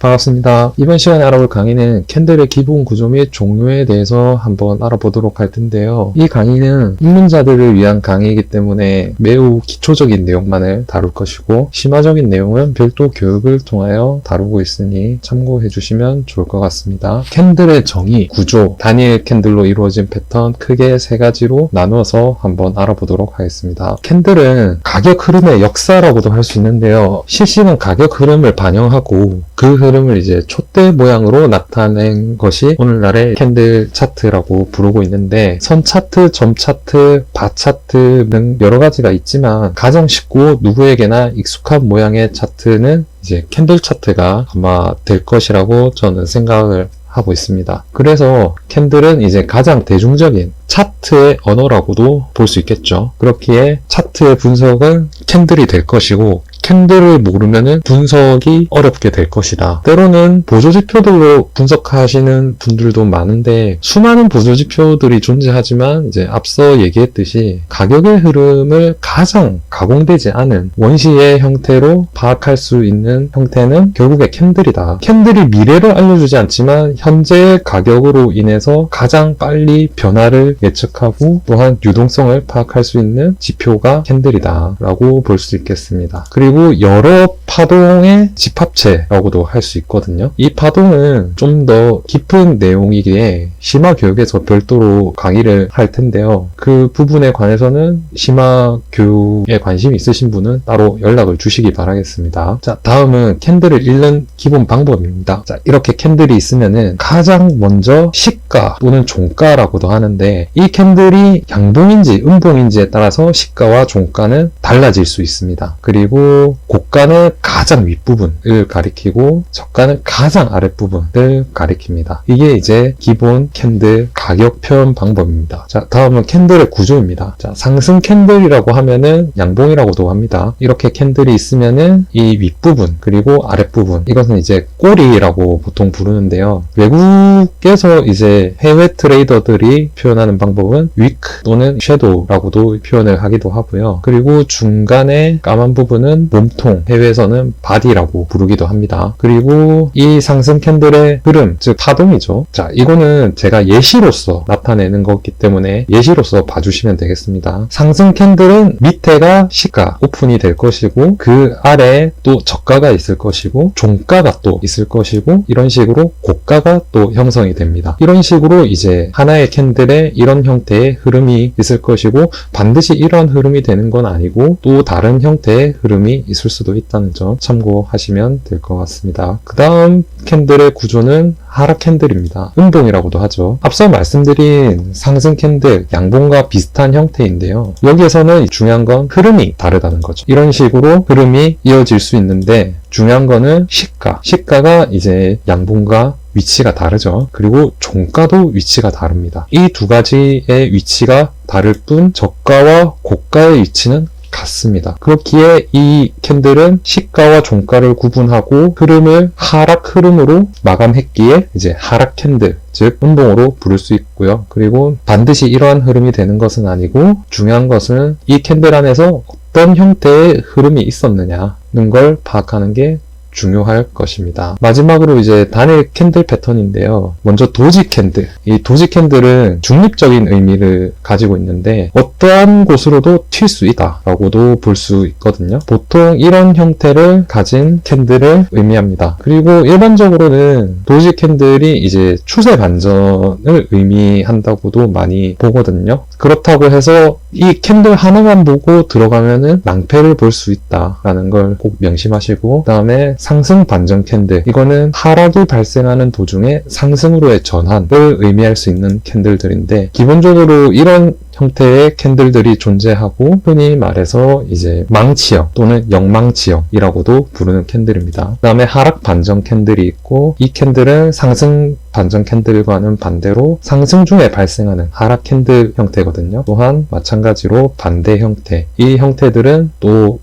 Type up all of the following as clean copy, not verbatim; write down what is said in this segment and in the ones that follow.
반갑습니다. 이번 시간에 알아볼 강의는 캔들의 기본 구조 및 종류에 대해서 한번 알아보도록 할 텐데요. 이 강의는 입문자들을 위한 강의이기 때문에 매우 기초적인 내용만을 다룰 것이고 심화적인 내용은 별도 교육을 통하여 다루고 있으니 참고해 주시면 좋을 것 같습니다. 캔들의 정의, 구조, 단일 캔들로 이루어진 패턴 크게 세 가지로 나누어서 한번 알아보도록 하겠습니다. 캔들은 가격 흐름의 역사라고도 할 수 있는데요. 실시간 가격 흐름을 반영하고 그 흐름을 이제 촛대 모양으로 나타낸 것이 오늘날의 캔들 차트라고 부르고 있는데, 선 차트, 점 차트, 바 차트 등 여러 가지가 있지만 가장 쉽고 누구에게나 익숙한 모양의 차트는 이제 캔들 차트가 아마 될 것이라고 저는 생각을 하고 있습니다. 그래서 캔들은 이제 가장 대중적인 차트의 언어라고도 볼 수 있겠죠. 그렇기에 차트의 분석은 캔들이 될 것이고, 캔들을 모르면은 분석이 어렵게 될 것이다. 때로는 보조지표들로 분석하시는 분들도 많은데, 수많은 보조지표들이 존재하지만 이제 앞서 얘기했듯이 가격의 흐름을 가장 가공되지 않은 원시의 형태로 파악할 수 있는 형태는 결국에 캔들이다. 캔들이 미래를 알려주지 않지만 현재의 가격으로 인해서 가장 빨리 변화를 예측하고 또한 유동성을 파악할 수 있는 지표가 캔들이다 라고 볼 수 있겠습니다. 그리고 여러 파동의 집합체라고도 할 수 있거든요. 이 파동은 좀 더 깊은 내용이기에 심화 교육에서 별도로 강의를 할 텐데요. 그 부분에 관해서는 심화 교육에 관심이 있으신 분은 따로 연락을 주시기 바라겠습니다. 자, 다음은 캔들을 읽는 기본 방법입니다. 자, 이렇게 캔들이 있으면은 가장 먼저 시가 또는 종가라고도 하는데, 이 캔들이 양봉인지 음봉인지에 따라서 시가와 종가는 달라질 수 있습니다. 그리고 고가는 가장 윗부분을 가리키고 저가는 가장 아랫부분을 가리킵니다. 이게 이제 기본 캔들 가격 표현 방법입니다. 자, 다음은 캔들의 구조입니다. 자, 상승 캔들이라고 하면은 양봉이라고도 합니다. 이렇게 캔들이 있으면은 이 윗부분 그리고 아랫부분, 이것은 이제 꼬리라고 보통 부르는데요. 외국에서 이제 해외 트레이더들이 표현하는 방법은 위크 또는 섀도우라고도 표현을 하기도 하고요. 그리고 중간에 까만 부분은 몸통, 해외에서는 바디라고 부르기도 합니다. 그리고 이 상승 캔들의 흐름, 즉 파동이죠. 자, 이거는 제가 예시로서 나타내는 거기 때문에 예시로서 봐주시면 되겠습니다. 상승 캔들은 밑에가 시가 오픈이 될 것이고, 그 아래에 또 저가가 있을 것이고, 종가가 또 있을 것이고, 이런 식으로 고가가 또 형성이 됩니다. 이런 식으로 이제 하나의 캔들에 이런 형태의 흐름이 있을 것이고, 반드시 이런 흐름이 되는 건 아니고 또 다른 형태의 흐름이 있을 수도 있다는 점 참고하시면 될 것 같습니다. 그 다음 캔들의 구조는 하락 캔들입니다. 음봉이라고도 하죠. 앞서 말씀드린 상승 캔들, 양봉과 비슷한 형태인데요. 여기에서는 중요한 건 흐름이 다르다는 거죠. 이런 식으로 흐름이 이어질 수 있는데, 중요한 거는 시가가 이제 양봉과 위치가 다르죠. 그리고 종가도 위치가 다릅니다. 이 두 가지의 위치가 다를 뿐 저가와 고가의 위치는 같습니다. 그렇기에 이 캔들은 시가와 종가를 구분하고 흐름을 하락 흐름으로 마감했기에 이제 하락 캔들, 즉 음봉으로 부를 수 있고요. 그리고 반드시 이러한 흐름이 되는 것은 아니고, 중요한 것은 이 캔들 안에서 어떤 형태의 흐름이 있었느냐는 걸 파악하는 게 중요할 것입니다. 마지막으로 이제 단일 캔들 패턴인데요. 먼저 도지 캔들. 이 도지 캔들은 중립적인 의미를 가지고 있는데 어떠한 곳으로도 튈 수 있다 라고도 볼 수 있거든요. 보통 이런 형태를 가진 캔들을 의미합니다. 그리고 일반적으로는 도지 캔들이 이제 추세 반전을 의미한다고도 많이 보거든요. 그렇다고 해서 이 캔들 하나만 보고 들어가면은 낭패를 볼 수 있다라는 걸 꼭 명심하시고, 그 다음에 상승 반전 캔들, 이거는 하락이 발생하는 도중에 상승으로의 전환을 의미할 수 있는 캔들들인데, 기본적으로 이런 형태의 캔들들이 존재하고, 흔히 말해서 이제 망치형 또는 역망치형이라고도 부르는 캔들입니다. 그 다음에 하락 반전 캔들이 있고, 이 캔들은 상승 반전 캔들과는 반대로 상승 중에 발생하는 하락 캔들 형태거든요. 또한 마찬가지로 반대 형태, 이 형태들은 또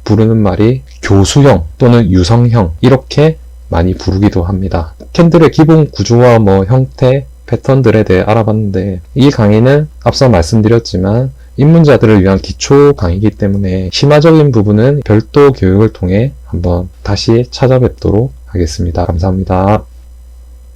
부르는 말이 교수형 또는 유성형, 이렇게 많이 부르기도 합니다. 캔들의 기본 구조와 형태, 패턴들에 대해 알아봤는데, 이 강의는 앞서 말씀드렸지만 입문자들을 위한 기초 강의이기 때문에 심화적인 부분은 별도 교육을 통해 한번 다시 찾아뵙도록 하겠습니다. 감사합니다.